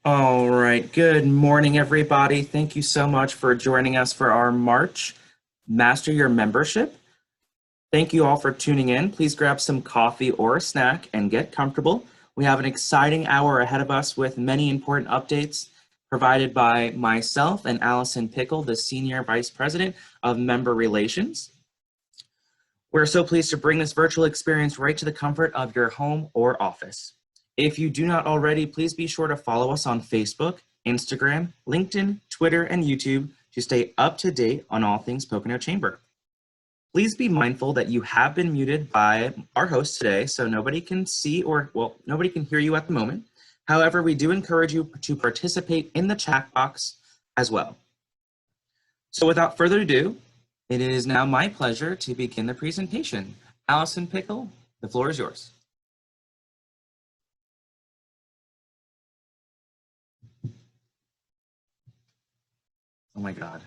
All right, good morning, everybody. Thank you so much for joining us for our March Master Your Membership. Thank you all for tuning in. Please grab some coffee or a snack and get comfortable. We have an exciting hour ahead of us with many important updates provided by myself and Allison Pickle, the Senior Vice President of Member Relations. We're so pleased to bring this virtual experience right to the comfort of your home or office. If you do not already, please be sure to follow us on Facebook, Instagram, LinkedIn, Twitter, and YouTube to stay up to date on all things Pocono Chamber. Please be mindful that you have been muted by our host today, so nobody can see nobody can hear you at the moment. However, we do encourage you to participate in the chat box as well. So without further ado, it is now my pleasure to begin the presentation. Allison Pickle, the floor is yours. Oh my God.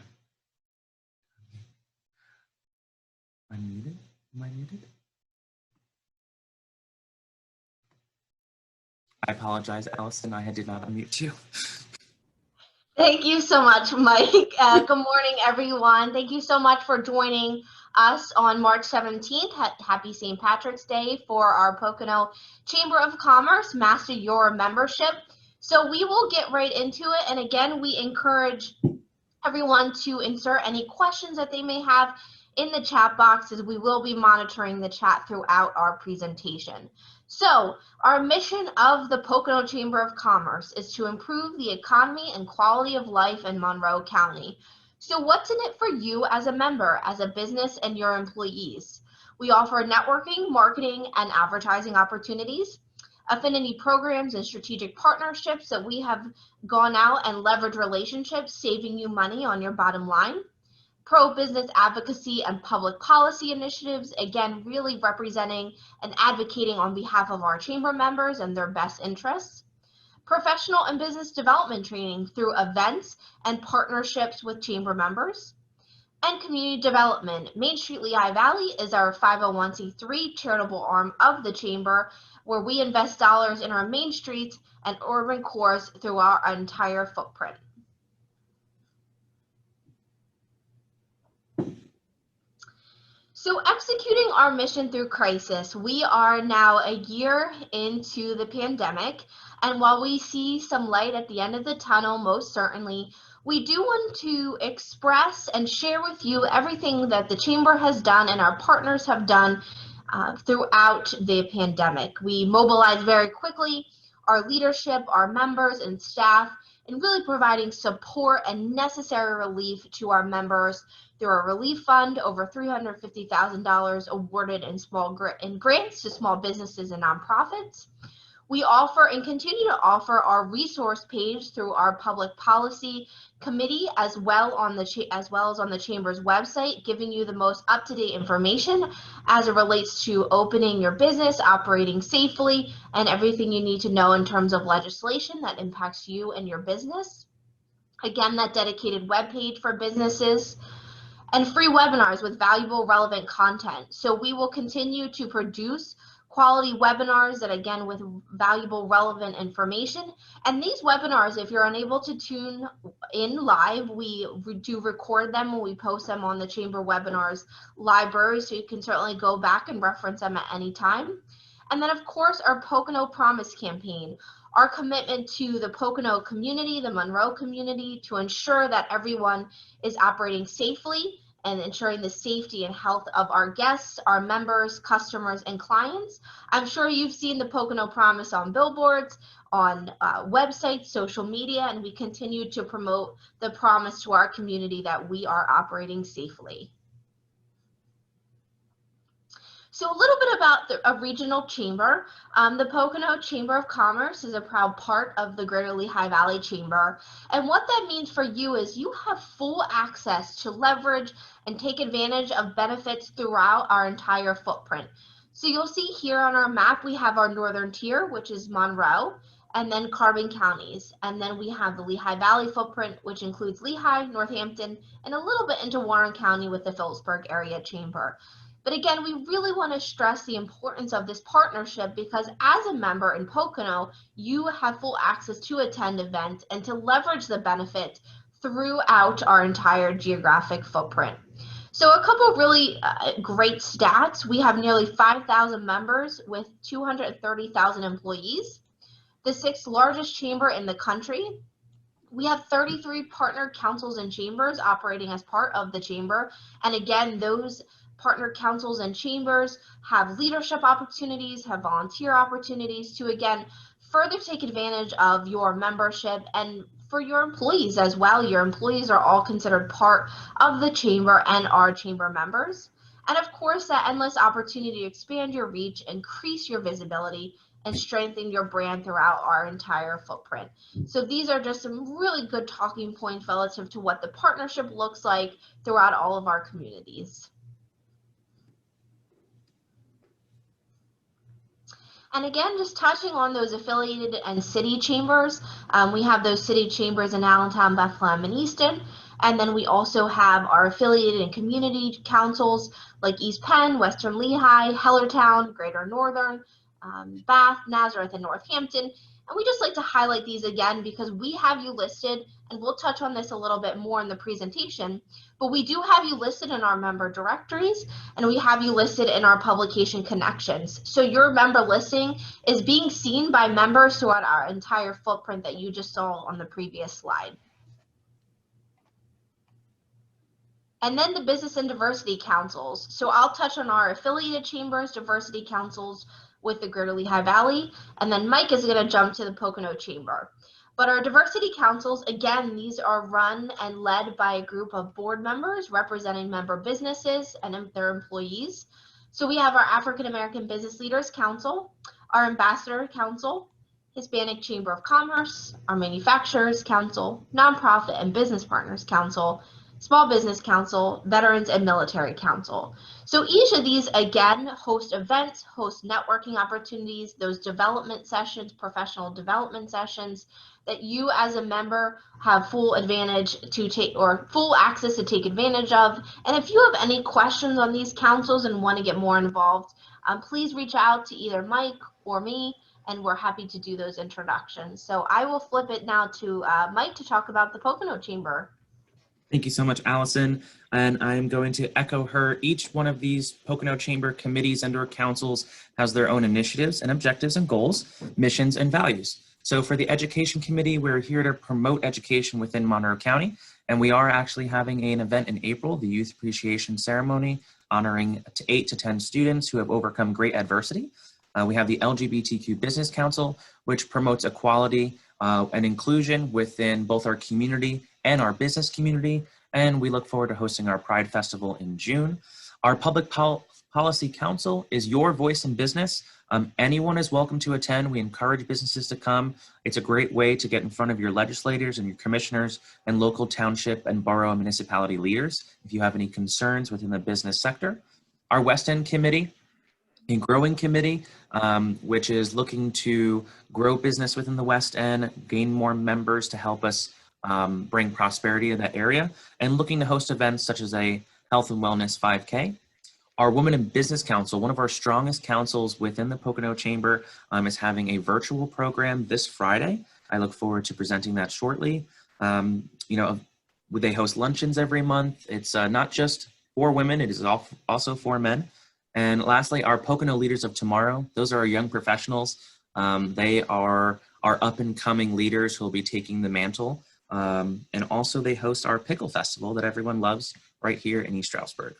Am I muted? Am I muted? I apologize, Allison. I did not unmute you. Thank you so much, Mike. Good morning, everyone. Thank you so much for joining us on March 17th. Happy St. Patrick's Day for our Pocono Chamber of Commerce Master Your Membership. So we will get right into it. And again, we encourage everyone to insert any questions that they may have in the chat box, as we will be monitoring the chat throughout our presentation. So our mission of the Pocono Chamber of Commerce is to improve the economy and quality of life in Monroe County. So what's in it for you as a member, as a business, and your employees? We offer networking, marketing, and advertising opportunities, affinity programs, and strategic partnerships that we have gone out and leveraged relationships, saving you money on your bottom line. Pro-business advocacy and public policy initiatives, again, really representing and advocating on behalf of our chamber members and their best interests. Professional and business development training through events and partnerships with chamber members. And community development. Main Street Lehigh Valley is our 501c3 charitable arm of the chamber, where we invest dollars in our main streets and urban cores through our entire footprint. So executing our mission through crisis, we are now a year into the pandemic, and while we see some light at the end of the tunnel, most certainly, we do want to express and share with you everything that the Chamber has done and our partners have done throughout the pandemic. We mobilized very quickly, our leadership, our members and staff, in really providing support and necessary relief to our members through our relief fund, over $350,000 awarded in grants to small businesses and nonprofits. We offer and continue to offer our resource page through our public policy committee, as well as on the Chamber's website, giving you the most up-to-date information as it relates to opening your business, operating safely, and everything you need to know in terms of legislation that impacts you and your business. Again, that dedicated webpage for businesses, and free webinars with valuable, relevant content. So we will continue to produce quality webinars that, again, with valuable, relevant information. And these webinars, if you're unable to tune in live, we do record them and we post them on the Chamber Webinars library, so you can certainly go back and reference them at any time. And then, of course, our Pocono Promise campaign, our commitment to the Pocono community, the Monroe community, to ensure that everyone is operating safely and ensuring the safety and health of our guests, our members, customers, and clients. I'm sure you've seen the Pocono Promise on billboards, on websites, social media, and we continue to promote the promise to our community that we are operating safely. So a little bit about a regional chamber. The Pocono Chamber of Commerce is a proud part of the Greater Lehigh Valley Chamber. And what that means for you is you have full access to leverage and take advantage of benefits throughout our entire footprint. So you'll see here on our map, we have our northern tier, which is Monroe, and then Carbon counties. And then we have the Lehigh Valley footprint, which includes Lehigh, Northampton, and a little bit into Warren County with the Phillipsburg Area Chamber. But again, we really want to stress the importance of this partnership because as a member in Pocono, you have full access to attend events and to leverage the benefit throughout our entire geographic footprint. So a couple really great stats. We have nearly 5,000 members with 230,000 employees, the sixth largest chamber in the country. We have 33 partner councils and chambers operating as part of the chamber. And again, those partner councils and chambers have leadership opportunities, have volunteer opportunities to, again, further take advantage of your membership and for your employees as well. Your employees are all considered part of the chamber and are chamber members. And of course, that endless opportunity to expand your reach, increase your visibility, and strengthen your brand throughout our entire footprint. So these are just some really good talking points relative to what the partnership looks like throughout all of our communities. And again, just touching on those affiliated and city chambers, we have those city chambers in Allentown, Bethlehem, and Easton. And then we also have our affiliated and community councils like East Penn, Western Lehigh, Hellertown, Greater Northern, Bath, Nazareth, and Northampton. And we just like to highlight these again because we have you listed, and we'll touch on this a little bit more in the presentation, but we do have you listed in our member directories, and we have you listed in our publication connections. So your member listing is being seen by members throughout our entire footprint that you just saw on the previous slide. And then the business and diversity councils. So I'll touch on our affiliated chambers, diversity councils with the Greater Lehigh Valley, and then Mike is going to jump to the Pocono Chamber. But our diversity councils, again, these are run and led by a group of board members representing member businesses and their employees. So we have our African American Business Leaders Council, our Ambassador Council, Hispanic Chamber of Commerce, our Manufacturers Council, Nonprofit and Business Partners Council, Small Business Council, Veterans and Military Council. So each of these, again, host events, host networking opportunities, those development sessions, professional development sessions that you as a member have full advantage to take or full access to take advantage of. And if you have any questions on these councils and want to get more involved, please reach out to either Mike or me, and we're happy to do those introductions. So I will flip it now to Mike to talk about the Pocono Chamber. Thank you so much, Allison. And I'm going to echo her. Each one of these Pocono Chamber committees and or councils has their own initiatives and objectives and goals, missions and values. So for the Education Committee, we're here to promote education within Monroe County. And we are actually having an event in April, the Youth Appreciation Ceremony, honoring 8 to 10 students who have overcome great adversity. We have the LGBTQ Business Council, which promotes equality and inclusion within both our community and our business community, and we look forward to hosting our Pride Festival in June. Our Public Policy Council is your voice in business. Anyone is welcome to attend. We encourage businesses to come. It's a great way to get in front of your legislators and your commissioners and local township and borough and municipality leaders if you have any concerns within the business sector. Our West End Committee, a growing committee, which is looking to grow business within the West End, gain more members to help us bring prosperity in that area, and looking to host events such as a health and wellness 5K. Our Women in Business Council, one of our strongest councils within the Pocono Chamber, is having a virtual program this Friday. I look forward to presenting that shortly. They host luncheons every month. It's not just for women, it is also for men. And lastly, our Pocono Leaders of Tomorrow. Those are our young professionals. They are our up-and-coming leaders who will be taking the mantle. And also they host our Pickle Festival that everyone loves right here in East Stroudsburg.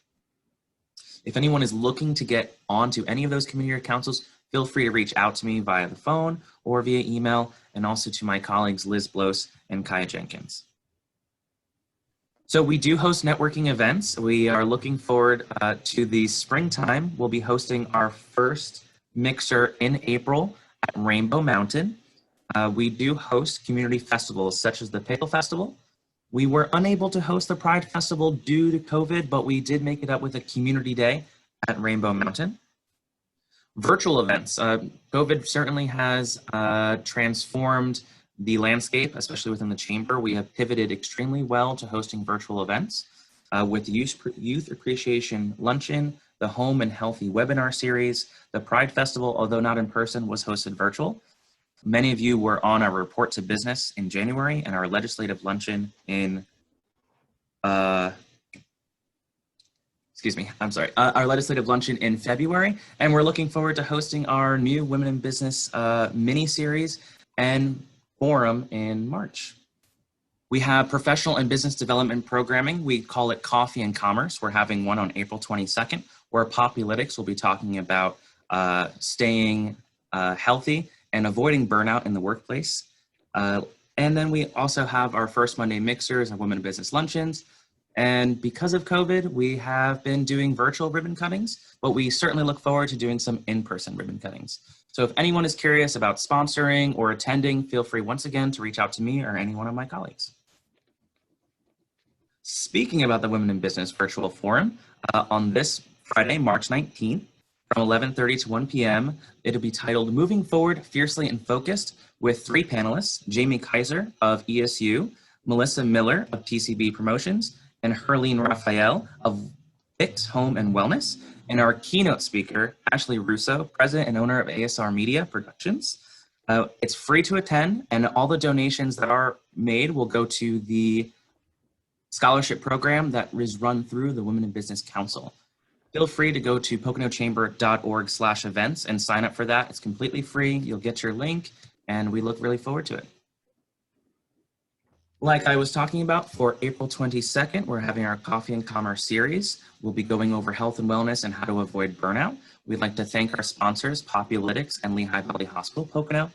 If anyone is looking to get onto any of those community or councils, feel free to reach out to me via the phone or via email, and also to my colleagues Liz Blos and Kaya Jenkins. So we do host networking events. We are looking forward to the springtime. We'll be hosting our first mixer in April at Rainbow Mountain. We do host community festivals such as the Pickle Festival. We were unable to host the Pride Festival due to COVID, but we did make it up with a community day at Rainbow Mountain. Virtual events. COVID certainly has transformed the landscape, especially within the chamber. We have pivoted extremely well to hosting virtual events with the Youth Appreciation Luncheon, the Home and Healthy webinar series. The Pride Festival, although not in person, was hosted virtual. Many of you were on our report to business in January and our legislative luncheon in, our legislative luncheon in February. And we're looking forward to hosting our new Women in Business mini-series and forum in March. We have professional and business development programming. We call it Coffee and Commerce. We're having one on April 22nd, where Populitics will be talking about staying healthy and avoiding burnout in the workplace. And then we also have our first Monday mixers and women in business luncheons. And because of COVID, we have been doing virtual ribbon cuttings, but we certainly look forward to doing some in-person ribbon cuttings. So if anyone is curious about sponsoring or attending, feel free once again to reach out to me or any one of my colleagues. Speaking about the Women in Business Virtual Forum, on this Friday, March 19th, from 11:30 to 1 p.m., it'll be titled Moving Forward Fiercely and Focused with 3 panelists, Jamie Kaiser of ESU, Melissa Miller of TCB Promotions, and Herlene Raphael of Fix Home and Wellness, and our keynote speaker, Ashley Russo, president and owner of ASR Media Productions. It's free to attend, and all the donations that are made will go to the scholarship program that is run through the Women in Business Council. Feel free to go to poconochamber.org/events and sign up for that. It's completely free. You'll get your link, and we look really forward to it. Like I was talking about, for April 22nd, we're having our Coffee and Commerce series. We'll be going over health and wellness and how to avoid burnout. We'd like to thank our sponsors, Populitics and Lehigh Valley Hospital, Pocono.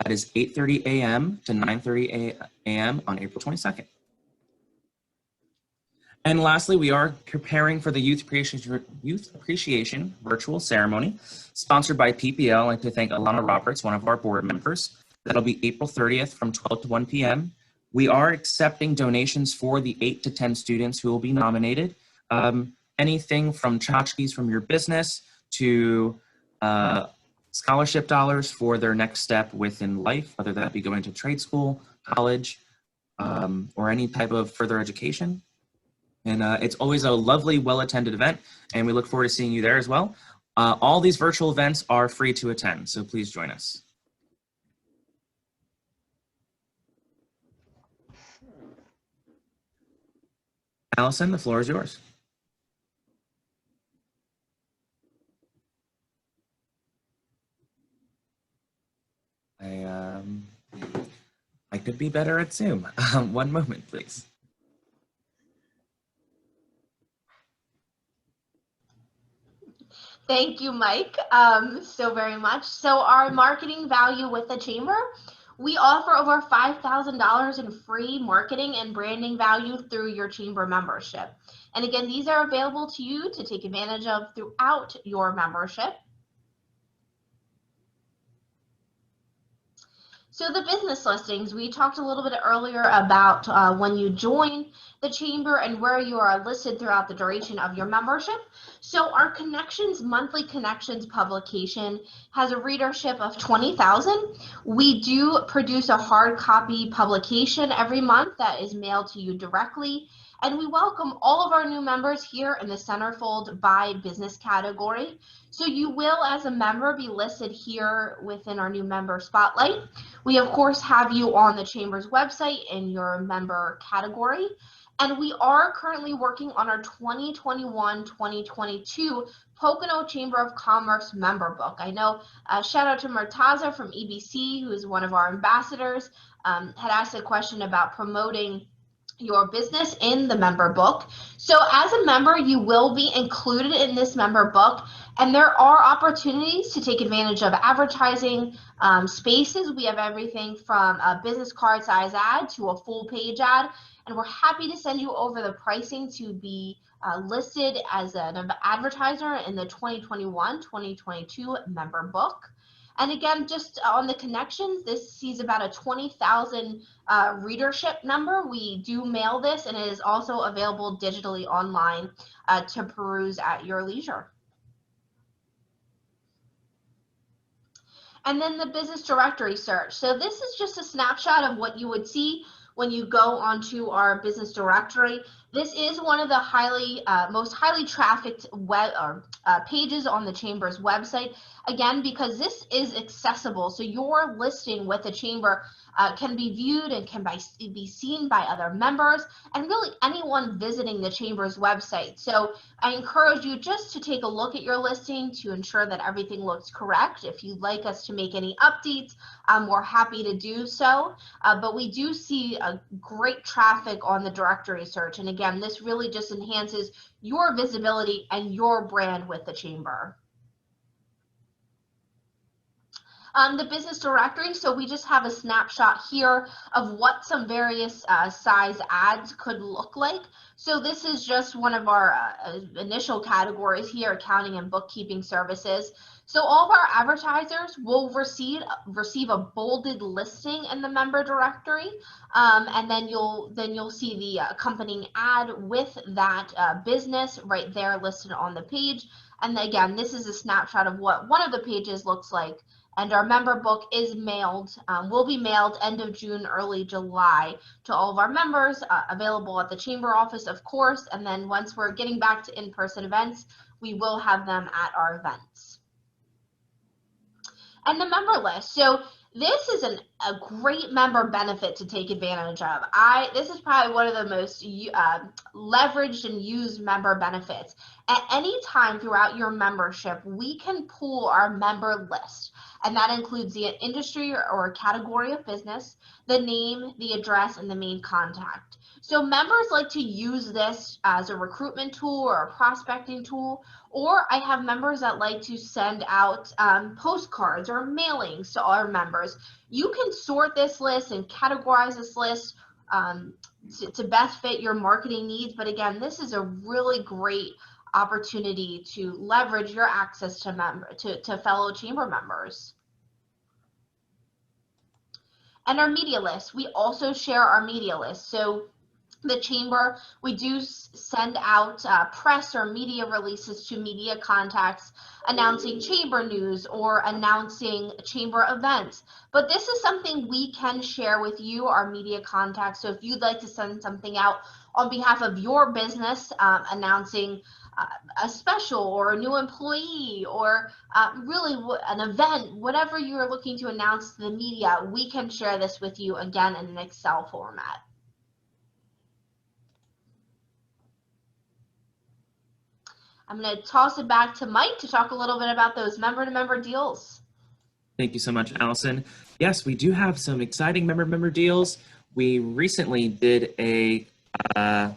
That is 8:30 a.m. to 9:30 a.m. on April 22nd. And lastly, we are preparing for the Youth Appreciation virtual ceremony, sponsored by PPL. I'd like to thank Alana Roberts, one of our board members. That'll be April 30th from 12 to 1 p.m. We are accepting donations for the 8 to 10 students who will be nominated. Anything from tchotchkes from your business to scholarship dollars for their next step within life, whether that be going to trade school, college, or any type of further education. And it's always a lovely, well-attended event, and we look forward to seeing you there as well. All these virtual events are free to attend, so please join us. Allison, the floor is yours. I could be better at Zoom. One moment, please. Thank you, Mike, so very much. So our marketing value with the Chamber, we offer over $5,000 in free marketing and branding value through your Chamber membership. And again, these are available to you to take advantage of throughout your membership. So the business listings, we talked a little bit earlier about when you join the Chamber and where you are listed throughout the duration of your membership. So our Connections, monthly Connections publication has a readership of 20,000. We do produce a hard copy publication every month that is mailed to you directly. And we welcome all of our new members here in the centerfold by business category. So you will, as a member, be listed here within our new member spotlight. We, of course, have you on the Chamber's website in your member category. And we are currently working on our 2021-2022 Pocono Chamber of Commerce member book. I know, shout out to Murtaza from EBC, who is one of our ambassadors, had asked a question about promoting your business in the member book. So as a member, you will be included in this member book, and there are opportunities to take advantage of advertising spaces. We have everything from a business card size ad to a full page ad, and we're happy to send you over the pricing to be listed as an advertiser in the 2021-2022 member book. And again, just on the Connections, this sees about a 20,000 readership number. We do mail this, and it is also available digitally online to peruse at your leisure. And then the business directory search. So this is just a snapshot of what you would see when you go onto our business directory. This is one of the most highly trafficked pages on the Chamber's website. Again, because this is accessible, so your listing with the Chamber can be viewed and can be seen by other members and really anyone visiting the Chamber's website. So I encourage you just to take a look at your listing to ensure that everything looks correct. If you'd like us to make any updates, we're happy to do so. But we do see a great traffic on the directory search. And again, this really just enhances your visibility and your brand with the Chamber. The business directory, so we just have a snapshot here of what some various size ads could look like. So this is just one of our initial categories here, accounting and bookkeeping services. So all of our advertisers will receive a bolded listing in the member directory, and then you'll see the accompanying ad with that business right there listed on the page. And again, this is a snapshot of what one of the pages looks like. And our member book is mailed, will be mailed end of June, early July to all of our members, available at the Chamber office, of course. And then once we're getting back to in-person events, we will have them at our events. And the member list. So this is a great member benefit to take advantage of. This is probably one of the most leveraged and used member benefits. At any time throughout your membership, we can pull our member list, and that includes the industry or category of business, the name, the address, and the main contact. So members like to use this as a recruitment tool or a prospecting tool, or I have members that like to send out postcards or mailings to our members. You can sort this list and categorize this list to best fit your marketing needs. But again, this is a really great opportunity to leverage your access to fellow Chamber members. And our media list, we also share our media list. So the Chamber, we do send out press or media releases to media contacts announcing Chamber news or announcing Chamber events. But this is something we can share with you, our media contacts. So if you'd like to send something out on behalf of your business, announcing a special or a new employee or really an event, whatever you are looking to announce to the media, we can share this with you, again, in an Excel format. I'm going to toss it back to Mike to talk a little bit about those member-to-member deals. Thank you so much, Allison. Yes, we do have some exciting member deals. We recently did a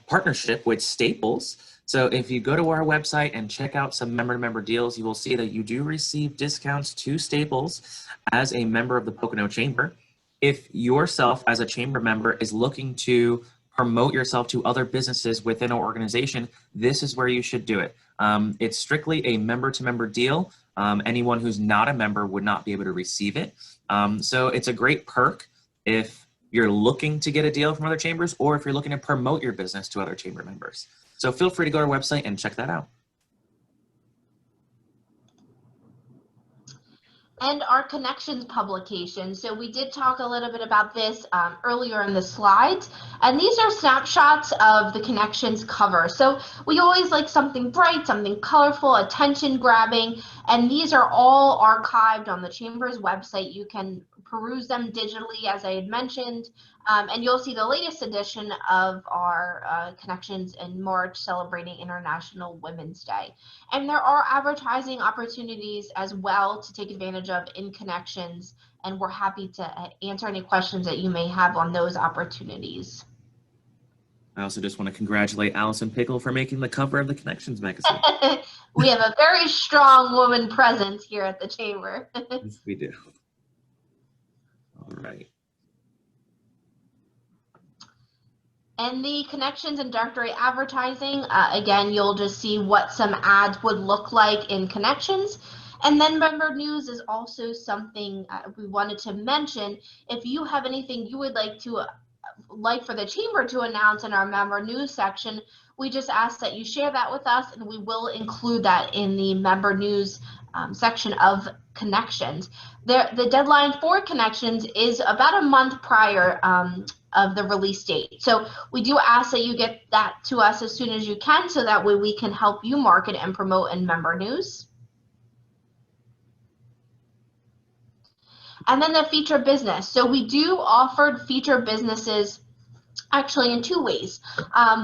partnership with Staples. So if you go to our website and check out some member-to-member deals, you will see that you do receive discounts to Staples as a member of the Pocono Chamber. If yourself as a Chamber member is looking to promote yourself to other businesses within an organization, this is where you should do it. It's strictly a member-to-member deal. Anyone who's not a member would not be able to receive it. So it's a great perk if you're looking to get a deal from other chambers or if you're looking to promote your business to other chamber members. So feel free to go to our website and check that out. And our connections publication. So we did talk a little bit about this earlier in the slides, and these are snapshots of the connections cover. So we always like something bright, something colorful, attention grabbing, and these are all archived on the Chamber's website. You can peruse them digitally, as I had mentioned, and you'll see the latest edition of our connections in March, celebrating International Women's Day. And there are advertising opportunities as well to take advantage of in connections, and we're happy to answer any questions that you may have on those opportunities. I also just want to congratulate Allison Pickle for making the cover of the Connections magazine. We have a very strong woman presence here at the Chamber. Yes, we do. All right. And the connections and directory advertising, again, you'll just see what some ads would look like in connections. And then member news is also something we wanted to mention. If you have anything you would like for the Chamber to announce in our member news section, we just ask that you share that with us, and we will include that in the member news section of connections. The deadline for connections is about a month prior of the release date. So we do ask that you get that to us as soon as you can, so that way we can help you market and promote in member news. And then the feature business. So we do offer feature businesses actually in two ways.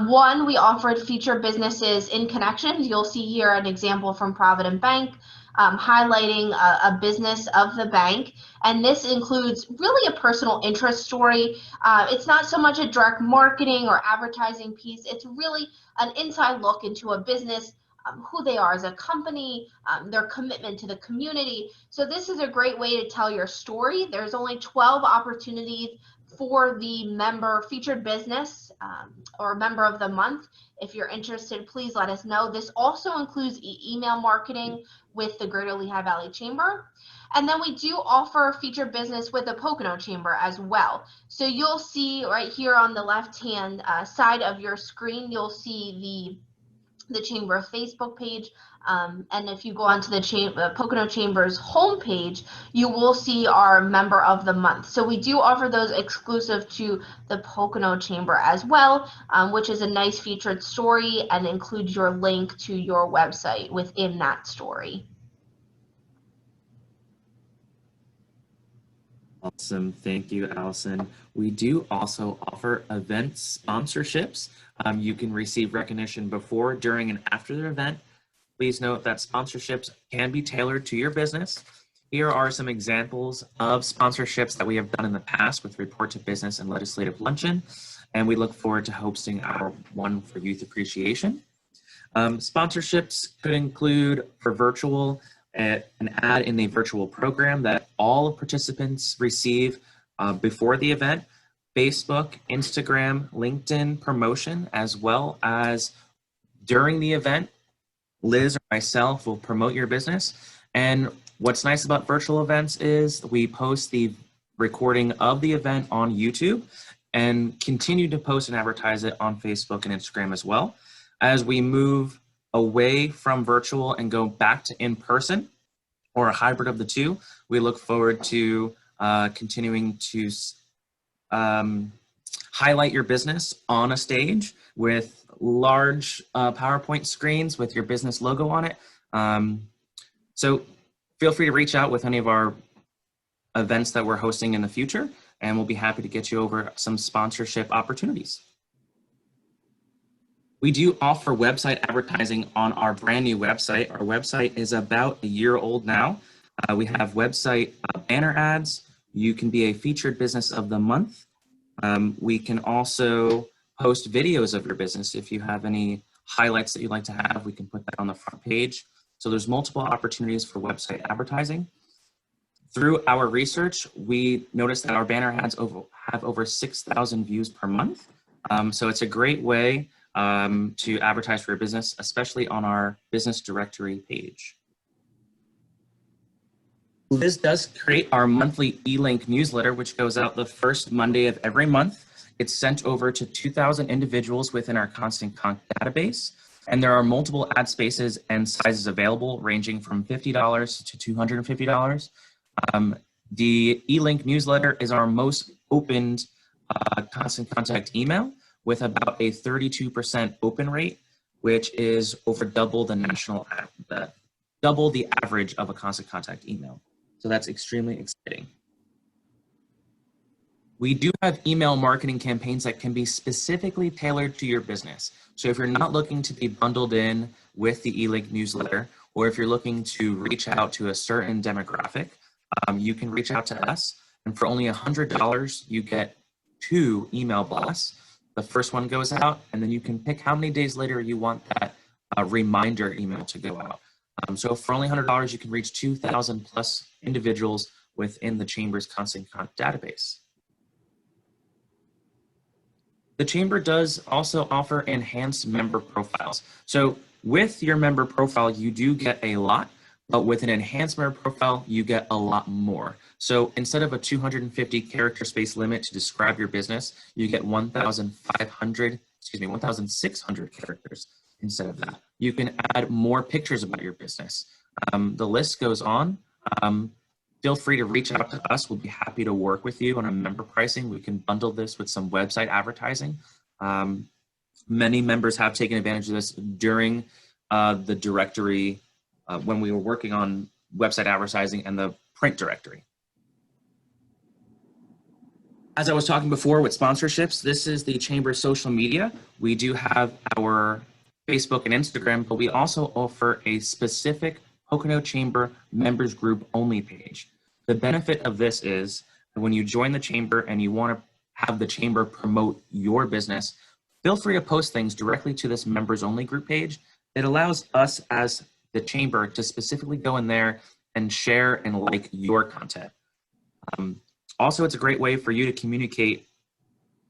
One, we offered feature businesses in connections. You'll see here an example from Provident Bank highlighting a business of the bank. And this includes really a personal interest story. It's not so much a direct marketing or advertising piece. It's really an inside look into a business, who they are as a company, their commitment to the community. So this is a great way to tell your story. There's only 12 opportunities for the member featured business or member of the month. If you're interested, please let us know. This also includes email marketing with the Greater Lehigh Valley Chamber. And then we do offer featured business with the Pocono Chamber as well. So you'll see right here on the left-hand side of your screen, you'll see the Chamber Facebook page. And if you go onto the Pocono Chamber's homepage, you will see our member of the month. So we do offer those exclusive to the Pocono Chamber as well, which is a nice featured story and includes your link to your website within that story. Awesome. Thank you, Allison. We do also offer event sponsorships. You can receive recognition before, during, and after the event. Please note that sponsorships can be tailored to your business. Here are some examples of sponsorships that we have done in the past with Report to Business and Legislative Luncheon, and we look forward to hosting our one for Youth Appreciation. Sponsorships could include for virtual, an ad in the virtual program that all participants receive before the event, Facebook, Instagram, LinkedIn promotion, as well as during the event. Liz or myself will promote your business. And what's nice about virtual events is we post the recording of the event on YouTube and continue to post and advertise it on Facebook and Instagram as well. As we move away from virtual and go back to in-person or a hybrid of the two, we look forward to continuing to highlight your business on a stage with large PowerPoint screens with your business logo on it. So feel free to reach out with any of our events that we're hosting in the future, and we'll be happy to get you over some sponsorship opportunities. We do offer website advertising on our brand new website. Our website is about a year old now. We have website banner ads. You can be a featured business of the month. We can also post videos of your business. If you have any highlights that you'd like to have, we can put that on the front page. So there's multiple opportunities for website advertising. Through our research, we noticed that our banner ads have over 6,000 views per month. So it's a great way to advertise for your business, especially on our business directory page. Liz does create our monthly e-link newsletter, which goes out the first Monday of every month. It's sent over to 2,000 individuals within our Constant Contact database, and there are multiple ad spaces and sizes available, ranging from $50 to $250. The e-link newsletter is our most opened Constant Contact email, with about a 32% open rate, which is over double the double the average of a Constant Contact email. So that's extremely exciting. We do have email marketing campaigns that can be specifically tailored to your business. So if you're not looking to be bundled in with the e-link newsletter, or if you're looking to reach out to a certain demographic, you can reach out to us. And for only $100, you get 2 email blasts. The first one goes out, and then you can pick how many days later you want that reminder email to go out. So for only $100, you can reach 2,000 plus individuals within the Chamber's Constant Contact database. The Chamber does also offer enhanced member profiles. So with your member profile, you do get a lot, but with an enhanced member profile, you get a lot more. So instead of a 250 character space limit to describe your business, you get 1,600 characters instead of that. You can add more pictures about your business. The list goes on. Feel free to reach out to us. We'll be happy to work with you on a member pricing. We can bundle this with some website advertising. Many members have taken advantage of this during the directory when we were working on website advertising and the print directory. As I was talking before with sponsorships, this is the Chamber's social media. We do have our Facebook and Instagram, but we also offer a specific Pocono Chamber members group only page. The benefit of this is that when you join the Chamber and you want to have the Chamber promote your business, feel free to post things directly to this members only group page. It allows us as the Chamber to specifically go in there and share and like your content. Also, it's a great way for you to communicate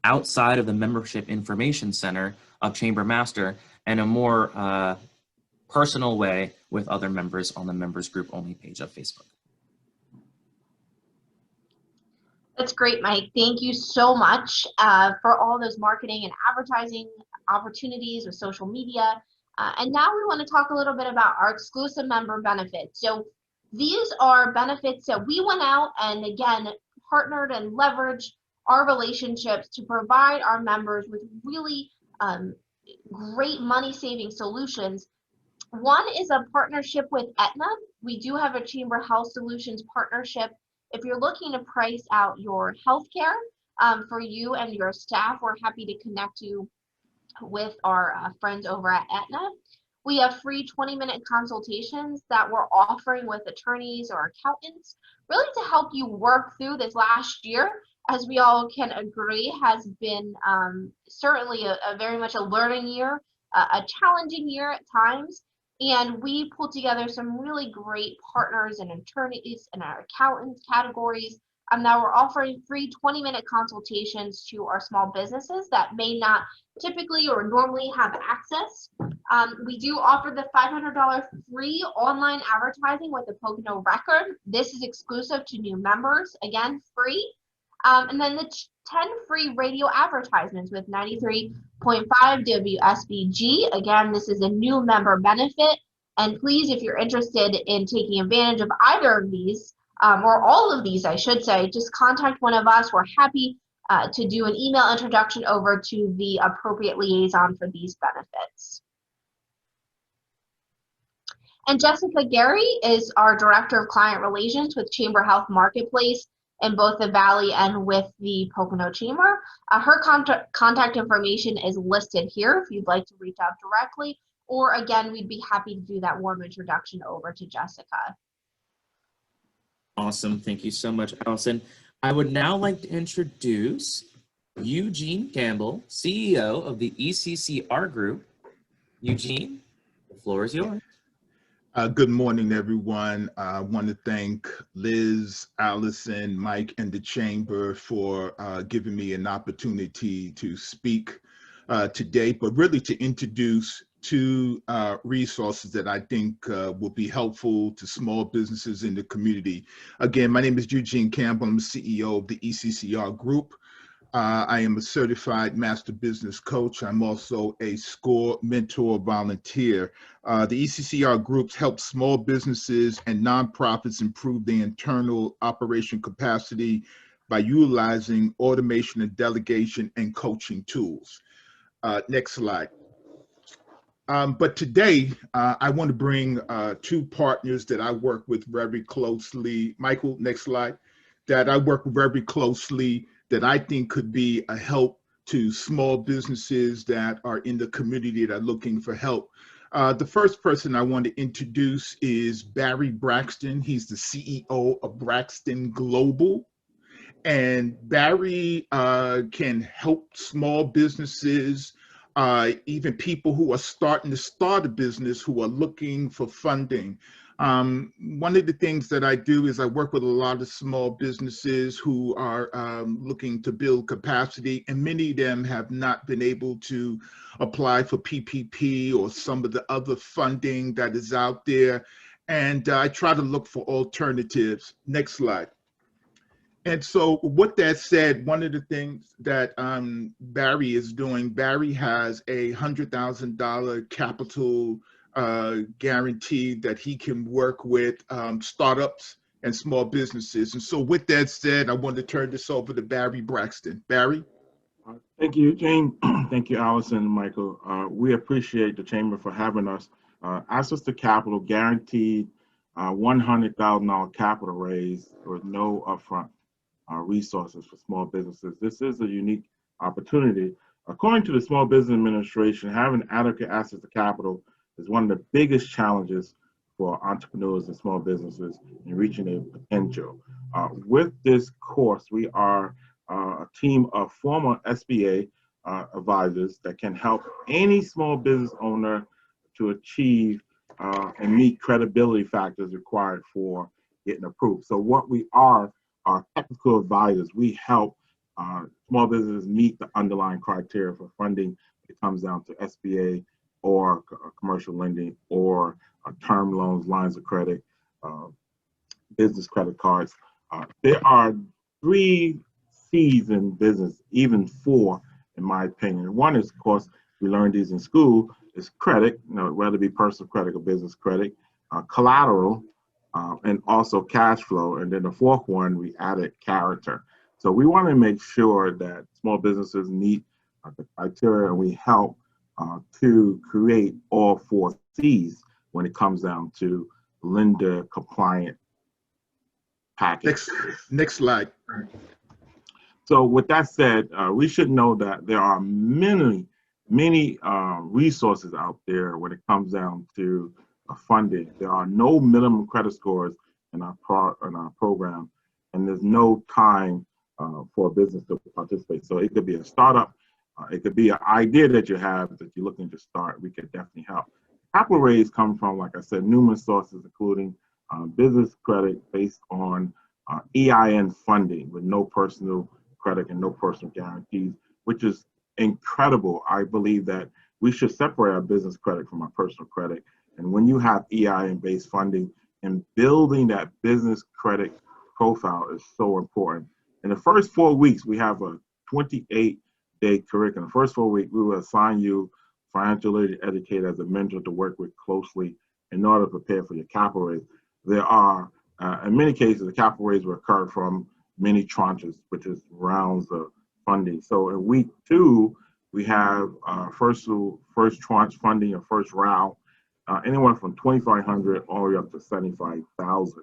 outside of the membership information center of Chamber Master in a more personal way with other members on the members group only page of Facebook. That's great, Mike. Thank you so much for all those marketing and advertising opportunities with social media. And now we want to talk a little bit about our exclusive member benefits. So these are benefits that we went out and again partnered and leveraged our relationships to provide our members with really great money-saving solutions. One is a partnership with Aetna. We do have a Chamber Health Solutions partnership. If you're looking to price out your healthcare for you and your staff, we're happy to connect you with our friends over at Aetna. We have free 20-minute consultations that we're offering with attorneys or accountants, really to help you work through this last year, as we all can agree, has been certainly a very much a learning year, a challenging year at times. And we pulled together some really great partners and attorneys in our accountants categories. Now we're offering free 20-minute consultations to our small businesses that may not typically or normally have access. We do offer the $500 free online advertising with the Pocono record. This is exclusive to new members, again, free. And then the 10 free radio advertisements with 93.5 WSBG. Again, this is a new member benefit. And please, if you're interested in taking advantage of either of these, or all of these, I should say, just contact one of us. We're happy to do an email introduction over to the appropriate liaison for these benefits. And Jessica Gary is our Director of Client Relations with Chamber Health Marketplace in both the Valley and with the Pocono Chamber. Her contact information is listed here if you'd like to reach out directly, or again, we'd be happy to do that warm introduction over to Jessica. Awesome. Thank you so much, Allison. I would now like to introduce Eugene Campbell, CEO of the ECCR Group. Eugene, the floor is yours. Good morning, everyone. I want to thank Liz, Allison, Mike, and the Chamber for giving me an opportunity to speak today, but really to introduce two resources that I think will be helpful to small businesses in the community. Again, my name is Eugene Campbell. I'm the CEO of the ECCR Group. I am a certified master business coach. I'm also a SCORE mentor volunteer. The ECCR groups help small businesses and nonprofits improve their internal operation capacity by utilizing automation and delegation and coaching tools. Next slide. But today, I want to bring two partners that I work with very closely. Michael, next slide. That I work very closely that I think could be a help to small businesses that are in the community that are looking for help. The first person I want to introduce is Barry Braxton. He's the CEO of Braxton Global. And Barry can help small businesses, even people who are starting to start a business who are looking for funding. One of the things that I do is I work with a lot of small businesses who are looking to build capacity, and many of them have not been able to apply for PPP or some of the other funding that is out there. And I try to look for alternatives. Next slide. And so with that said, one of the things that Barry is doing, Barry has a $100,000 capital guaranteed that he can work with startups and small businesses. And so with that said, I want to turn this over to Barry Braxton. Barry? Thank you, Jane. Thank you, Allison and Michael. We appreciate the Chamber for having us. Access to capital, guaranteed $100,000 capital raise with no upfront resources for small businesses. This is a unique opportunity. According to the Small Business Administration, having adequate access to capital is one of the biggest challenges for entrepreneurs and small businesses in reaching their potential. With this course, we are a team of former SBA advisors that can help any small business owner to achieve and meet credibility factors required for getting approved. So what we are technical advisors. We help small businesses meet the underlying criteria for funding. It comes down to SBA or commercial lending or term loans, lines of credit, business credit cards. There are 3 C's in business, even 4, in my opinion. One is, of course, we learned these in school, is credit, whether it be personal credit or business credit, collateral, and also cash flow. And then the 4th one, we added character. So we want to make sure that small businesses meet the criteria, and we help to create all 4 C's when it comes down to lender compliant package. Next slide. So with that said, we should know that there are many resources out there when it comes down to funding. There are no minimum credit scores in our program, and there's no time for a business to participate. So it could be a startup, it could be an idea that you have that you're looking to start. We could definitely help. Capital raise come from, like I said, numerous sources, including business credit based on EIN funding with no personal credit and no personal guarantees, which is incredible. I believe that we should separate our business credit from our personal credit. And when you have EIN-based funding, and building that business credit profile is so important. In the first 4 weeks, we have a 28-day curriculum. The first 4 weeks, we will assign you financially educated as a mentor to work with closely in order to prepare for your capital raise. There are, in many cases, the capital raise will occur from many tranches, which is rounds of funding. So in week 2, we have first tranche funding or first round, anywhere from $2,500 all the way up to $75,000.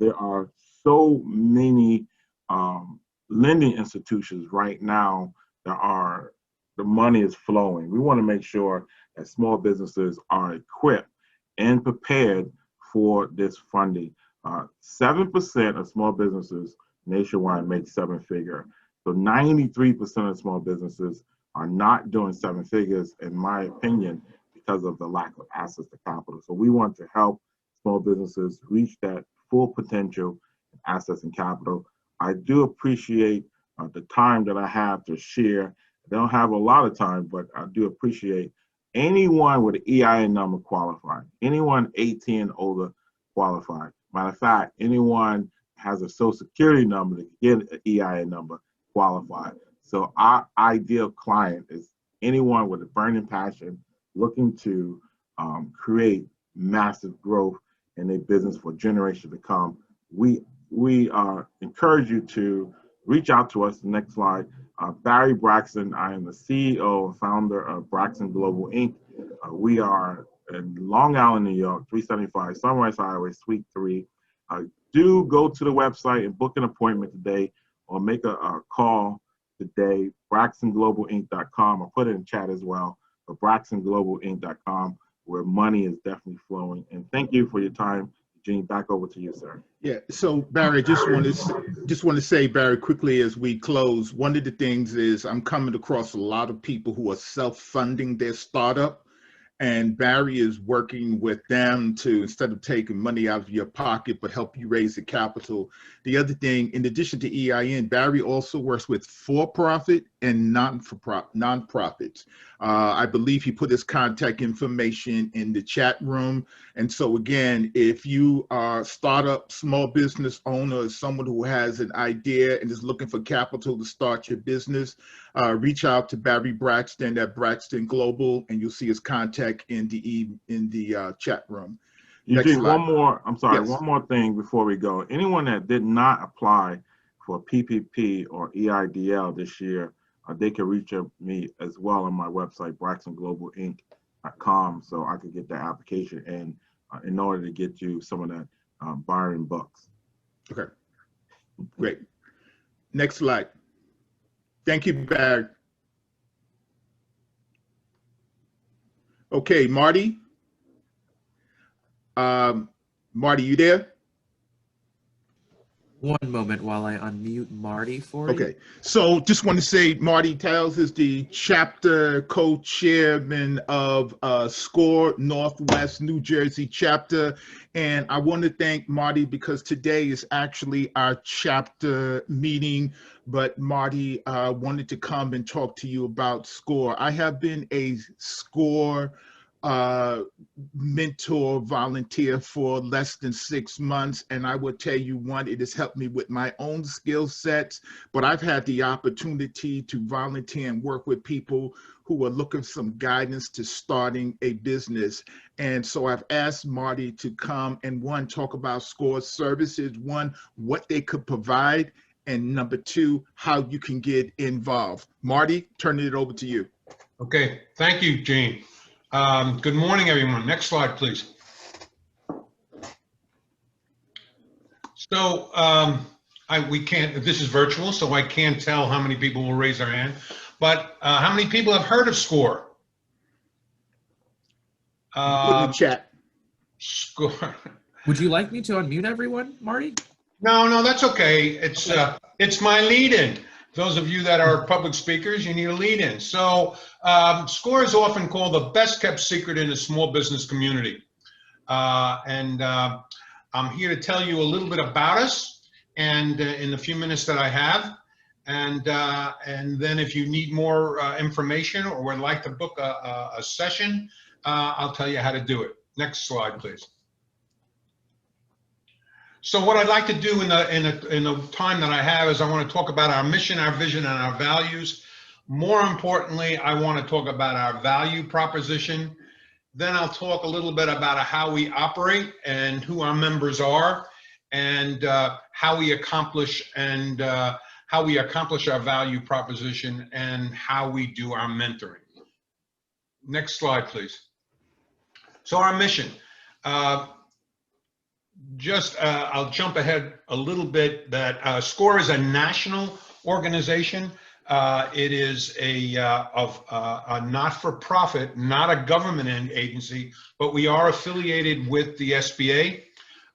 There are so many lending institutions right now that the money is flowing. We want to make sure that small businesses are equipped and prepared for this funding. 7% of small businesses nationwide make 7-figure. So 93% of small businesses are not doing 7 figures, in my opinion, because of the lack of access to capital. So we want to help small businesses reach that full potential and access and capital. I do appreciate the time that I have to share. I don't have a lot of time, but I do appreciate anyone with an EIN number qualified, anyone 18 and older qualified. Matter of fact, anyone has a social security number to get an EIN number qualified. So our ideal client is anyone with a burning passion looking to create massive growth in their business for generations to come. We encourage you to reach out to us. Next slide. Barry Braxton. I am the CEO and founder of Braxton Global Inc. We are in Long Island, New York, 375 Sunrise Highway, Suite 3. Do go to the website and book an appointment today, or make a call today, braxtonglobalinc.com, or put it in chat as well, but braxtonglobalinc.com, where money is definitely flowing. And thank you for your time. Gene, back over to you, sir. Yeah, so Barry, just want to say, Barry, quickly as we close, one of the things is I'm coming across a lot of people who are self-funding their startup, and Barry is working with them to, instead of taking money out of your pocket, but help you raise the capital. The other thing, in addition to EIN, Barry also works with for-profit and nonprofits. I believe he put his contact information in the chat room. And so again, if you are a startup, small business owner, someone who has an idea and is looking for capital to start your business, reach out to Barry Braxton at Braxton Global, and you'll see his contact contact in the chat room. Eugene, Next slide. one more. I'm sorry. Yes. One more thing before we go. Anyone that did not apply for PPP or EIDL this year, they can reach me as well on my website, braxtonglobalinc.com, so I could get that application in order to get you some of that Byron bucks. Okay, great. Next slide. Thank you, Barry. Okay, Marty. Marty, you there? One moment while I unmute Marty for you. Okay, so just want to say Marty Tales is the chapter co-chairman of SCORE Northwest New Jersey chapter. And I want to thank Marty because today is actually our chapter meeting, but Marty wanted to come and talk to you about SCORE. I have been a SCORE mentor volunteer for less than 6 months, and I will tell you, one, it has helped me with my own skill sets, but I've had the opportunity to volunteer and work with people who are looking for some guidance to starting a business. And so I've asked Marty to come and, one, talk about SCORE services, one, what they could provide, and number two, how you can get involved. Marty, turning it over to you. Okay, thank you, Gene. Good morning, everyone. Next slide, please. So this is virtual, so I can't tell how many people will raise their hand, but how many people have heard of SCORE? Put in the chat. SCORE. Would you like me to unmute everyone, Marty? No, that's okay. It's my lead-in. Those of you that are public speakers, you need a lead-in. So SCORE is often called the best kept secret in the small business community. I'm here to tell you a little bit about us, and in the few minutes that I have. And then if you need more information or would like to book a session, I'll tell you how to do it. Next slide, please. So what I'd like to do in the time that I have is I want to talk about our mission, our vision, and our values. More importantly, I want to talk about our value proposition. Then I'll talk a little bit about how we operate and who our members are, and how we accomplish our value proposition and how we do our mentoring. Next slide, please. So our mission. I'll jump ahead a little bit. That SCORE is a national organization. It is a not-for-profit, not a government agency, but we are affiliated with the SBA.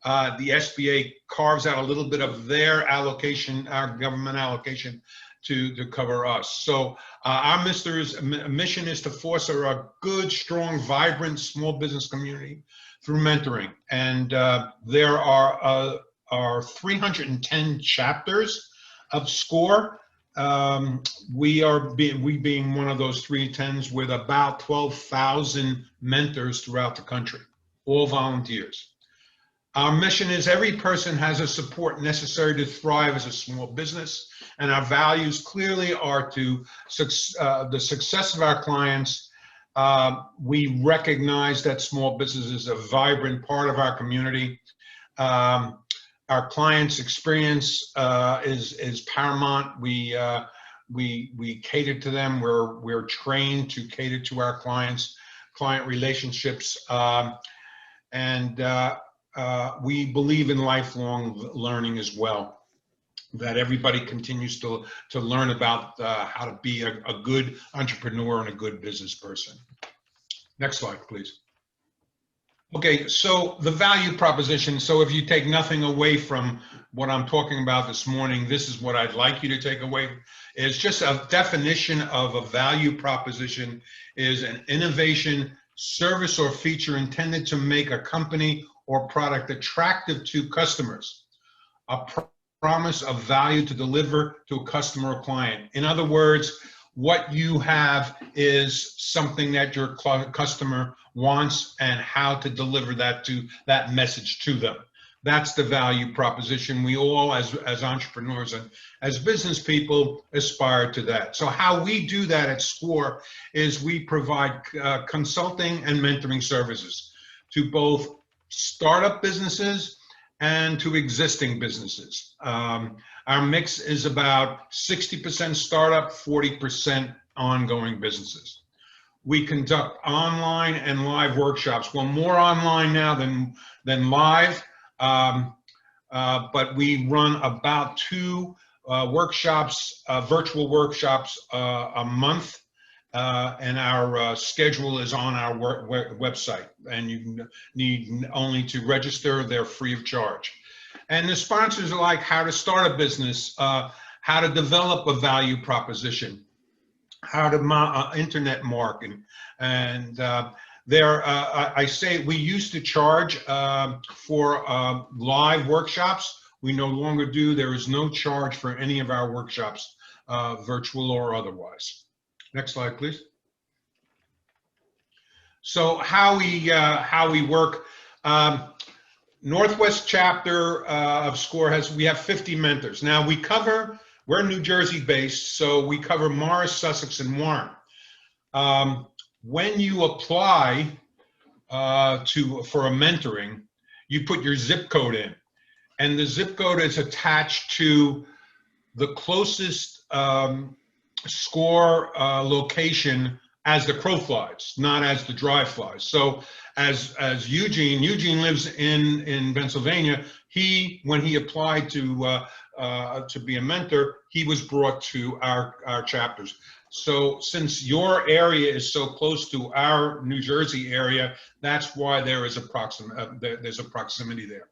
The SBA carves out a little bit of their allocation, our government allocation, to cover us. So our mission is to foster a good, strong, vibrant small business community through mentoring. And there are 310 chapters of SCORE. We being one of those 310s with about 12,000 mentors throughout the country, all volunteers. Our mission is every person has the support necessary to thrive as a small business, and our values clearly are to the success of our clients. We recognize that small business is a vibrant part of our community. Our clients' experience is paramount. We cater to them. We're trained to cater to our clients, client relationships, and we believe in lifelong learning as well. That everybody continues to learn about how to be a good entrepreneur and a good business person. Next slide, please. Okay, so the value proposition. So if you take nothing away from what I'm talking about this morning, this is what I'd like you to take away. It's just a definition of a value proposition is an innovation, service, or feature intended to make a company or product attractive to customers. A promise of value to deliver to a customer or client. In other words, what you have is something that your customer wants and how to deliver that message to them. That's the value proposition. We all, as entrepreneurs and as business people, aspire to that. So how we do that at SCORE is we provide consulting and mentoring services to both startup businesses and to existing businesses. Our mix is about 60% startup, 40% ongoing businesses. We conduct online and live workshops. Well, more online now than live. But we run about 2 workshops, virtual workshops a month, and our schedule is on our website, and you need only to register. They're free of charge. And the sponsors are like how to start a business, how to develop a value proposition, how to internet marketing, and I say we used to charge for live workshops. We no longer do. There is no charge for any of our workshops, virtual or otherwise. Next slide, please. So how we work. Northwest chapter of SCORE we have 50 mentors. Now we're New Jersey based, so we cover Morris, Sussex, and Warren. When you apply for a mentoring, you put your zip code in, and the zip code is attached to the closest SCORE location as the crow flies, not as the drive flies. So as Eugene lives in Pennsylvania, when he applied to be a mentor, he was brought to our chapters. So since your area is so close to our New Jersey area, that's why there's a proximity there.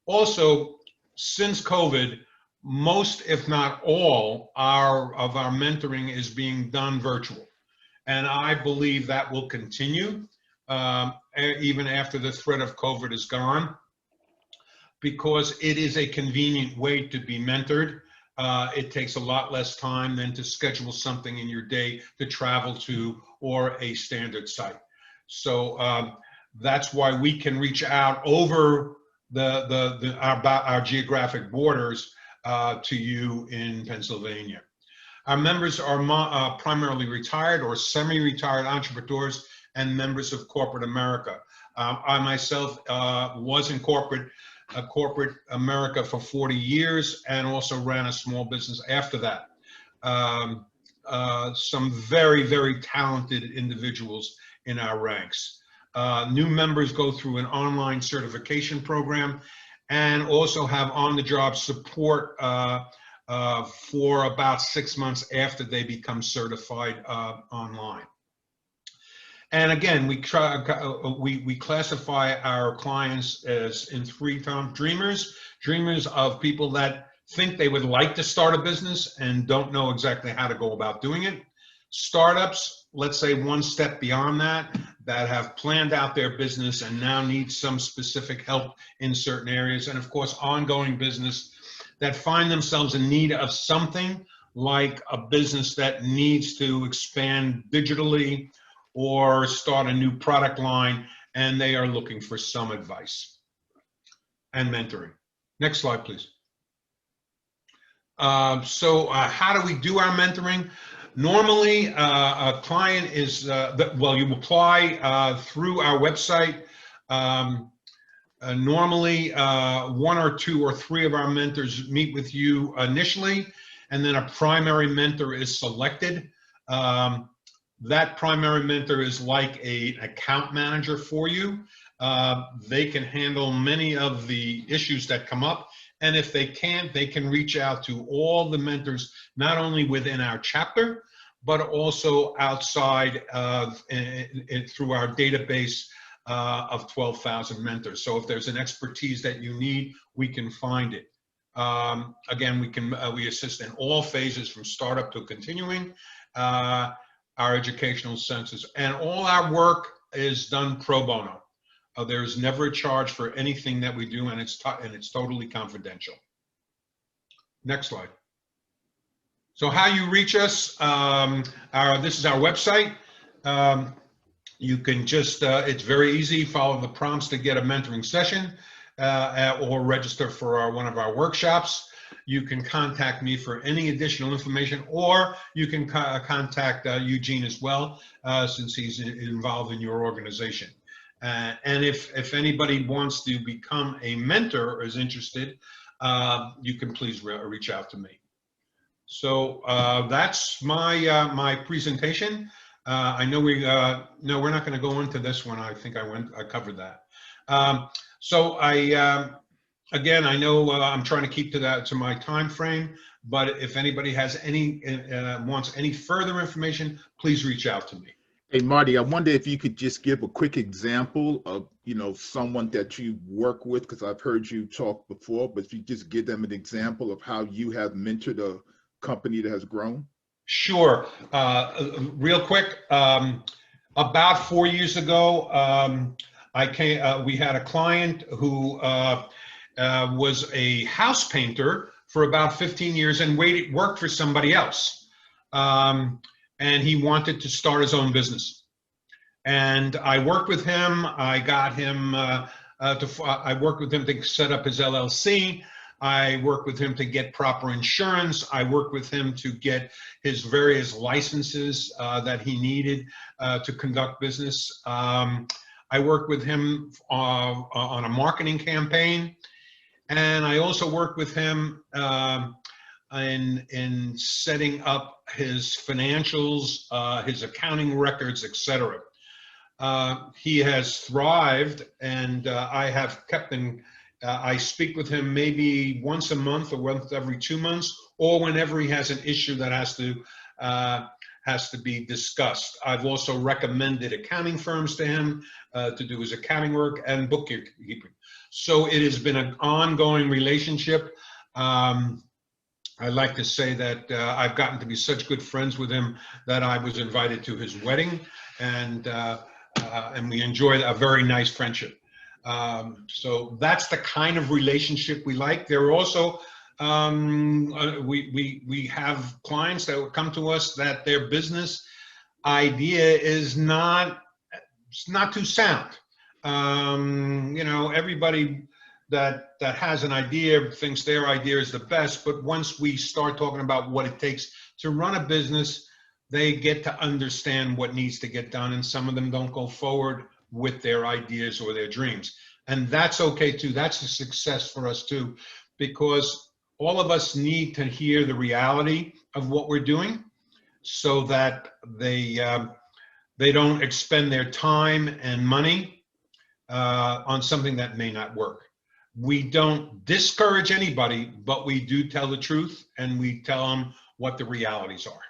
Also, since COVID, most, if not all, of our mentoring is being done virtual. And I believe that will continue even after the threat of COVID is gone, because it is a convenient way to be mentored. It takes a lot less time than to schedule something in your day to travel to or a standard site. So that's why we can reach out over our geographic borders to you in Pennsylvania. Our members are primarily retired or semi-retired entrepreneurs and members of corporate America. I myself was in corporate America for 40 years and also ran a small business after that. Some very, very talented individuals in our ranks. New members go through an online certification program and also have on-the-job support for about 6 months after they become certified online. And again, we classify our clients as in 3 terms: dreamers of people that think they would like to start a business and don't know exactly how to go about doing it. Startups, let's say 1 step beyond that have planned out their business and now need some specific help in certain areas. And of course, ongoing business that find themselves in need of something like a business that needs to expand digitally or start a new product line, and they are looking for some advice and mentoring. Next slide, please. So how do we do our mentoring? Normally, a client is, you apply through our website. Normally, 1 or 2 or 3 of our mentors meet with you initially, and then a primary mentor is selected. That primary mentor is like an account manager for you. They can handle many of the issues that come up. And if they can't, they can reach out to all the mentors, not only within our chapter, but also outside through our database of 12,000 mentors. So if there's an expertise that you need, we can find it. Again, we assist in all phases from startup to continuing. Our educational census, and all our work is done pro bono. There's never a charge for anything that we do, and it's totally confidential. Next slide. So how you reach us? This is our website. You can just, it's very easy. Follow the prompts to get a mentoring session. or register for one of our workshops. You can contact me for any additional information, or you can contact Eugene as well, since he's involved in your organization. And if anybody wants to become a mentor or is interested, you can please reach out to me. So that's my presentation. I know no, we're not going to go into this one. I think I covered that. So again, I know I'm trying to keep to my time frame, but if anybody has wants any further information, please reach out to me. Hey, Marty, I wonder if you could just give a quick example of, someone that you work with, because I've heard you talk before, but if you just give them an example of how you have mentored a company that has grown. Sure. Real quick, about 4 years ago, we had a client who was a house painter for about 15 years and worked for somebody else. And he wanted to start his own business. And I worked with him. I got him I worked with him to set up his LLC. I worked with him to get proper insurance. I worked with him to get his various licenses that he needed to conduct business. I worked with him on a marketing campaign. And I also worked with him in setting up his financials, his accounting records, etc. He has thrived, and I have kept him. I speak with him maybe once a month or once every 2 months, or whenever he has an issue that has to be discussed. I've also recommended accounting firms to him to do his accounting work and bookkeeping. So it has been an ongoing relationship. I like to say that I've gotten to be such good friends with him that I was invited to his wedding, and we enjoyed a very nice friendship. So that's the kind of relationship we like. There are also we have clients that would come to us that their business idea is not too sound. Everybody that has an idea thinks their idea is the best, but once we start talking about what it takes to run a business, they get to understand what needs to get done, and some of them don't go forward with their ideas or their dreams. And that's okay too. That's a success for us too, because all of us need to hear the reality of what we're doing so that they don't expend their time and money on something that may not work. We don't discourage anybody, but we do tell the truth, and we tell them what the realities are.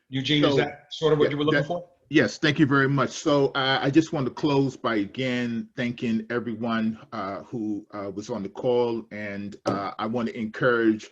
Eugene, is that sort of what you were looking for? Yes, thank you very much. So I just want to close by again thanking everyone who was on the call, and I want to encourage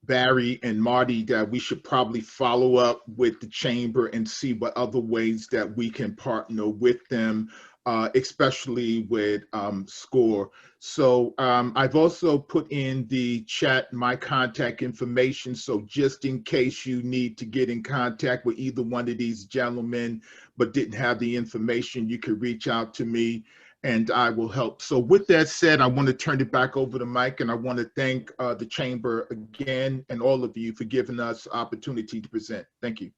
Barry and Marty that we should probably follow up with the chamber and see what other ways that we can partner with them, especially with SCORE. So I've also put in the chat my contact information. So just in case you need to get in contact with either one of these gentlemen, but didn't have the information, you can reach out to me and I will help. So with that said, I want to turn it back over to Mike, and I want to thank the chamber again and all of you for giving us the opportunity to present. Thank you.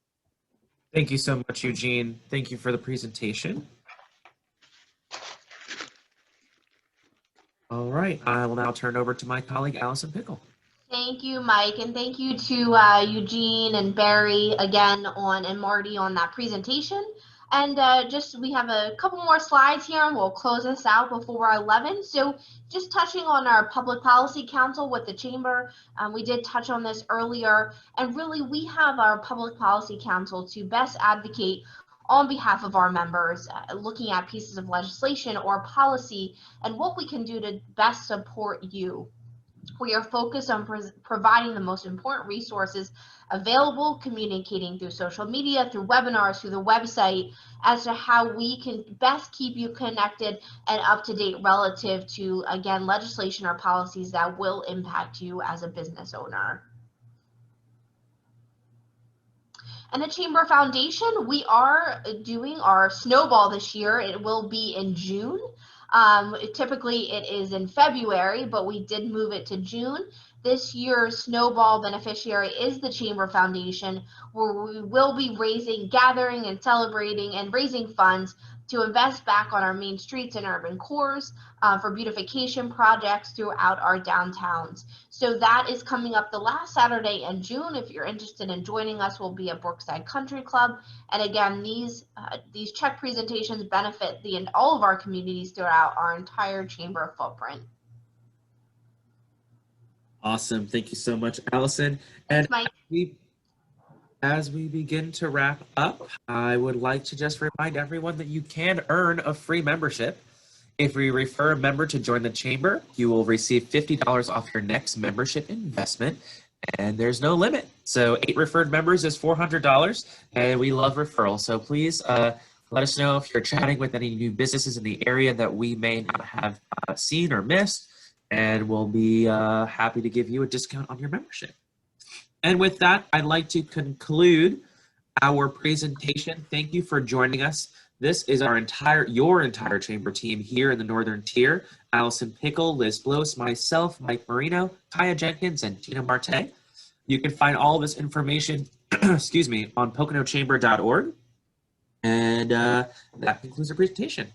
Thank you so much, Eugene. Thank you for the presentation. All right, I will now turn over to my colleague, Allison Pickle. Thank you, Mike, and thank you to Eugene and Barry again and Marty on that presentation. And we have a couple more slides here, and we'll close this out before 11. So just touching on our Public Policy Council with the Chamber, we did touch on this earlier, and really we have our Public Policy Council to best advocate on behalf of our members, looking at pieces of legislation or policy and what we can do to best support you. We are focused on providing the most important resources available, communicating through social media, through webinars, through the website, as to how we can best keep you connected and up to date relative to, again, legislation or policies that will impact you as a business owner. And the Chamber Foundation, we are doing our snowball this year. It will be in June. Typically it is in February, but we did move it to June. This year's snowball beneficiary is the Chamber Foundation, where we will be gathering and celebrating and raising funds to invest back on our main streets and urban cores for beautification projects throughout our downtowns. So that is coming up the last Saturday in June. If you're interested in joining us, we'll be at Brookside Country Club. And again, these check presentations benefit all of our communities throughout our entire chamber footprint. Awesome. Thank you so much, Allison. And Thanks, Mike. As we begin to wrap up, I would like to just remind everyone that you can earn a free membership. If we refer a member to join the chamber, you will receive $50 off your next membership investment, and there's no limit. So 8 referred members is $400, and we love referrals. So please let us know if you're chatting with any new businesses in the area that we may not have seen or missed, and we'll be happy to give you a discount on your membership. And with that, I'd like to conclude our presentation. Thank you for joining us. This is your entire chamber team here in the Northern Tier: Allison Pickle, Liz Bloss, myself, Mike Marino, Kaya Jenkins, and Tina Marte. You can find all this information, excuse me, on poconochamber.org. And that concludes the presentation.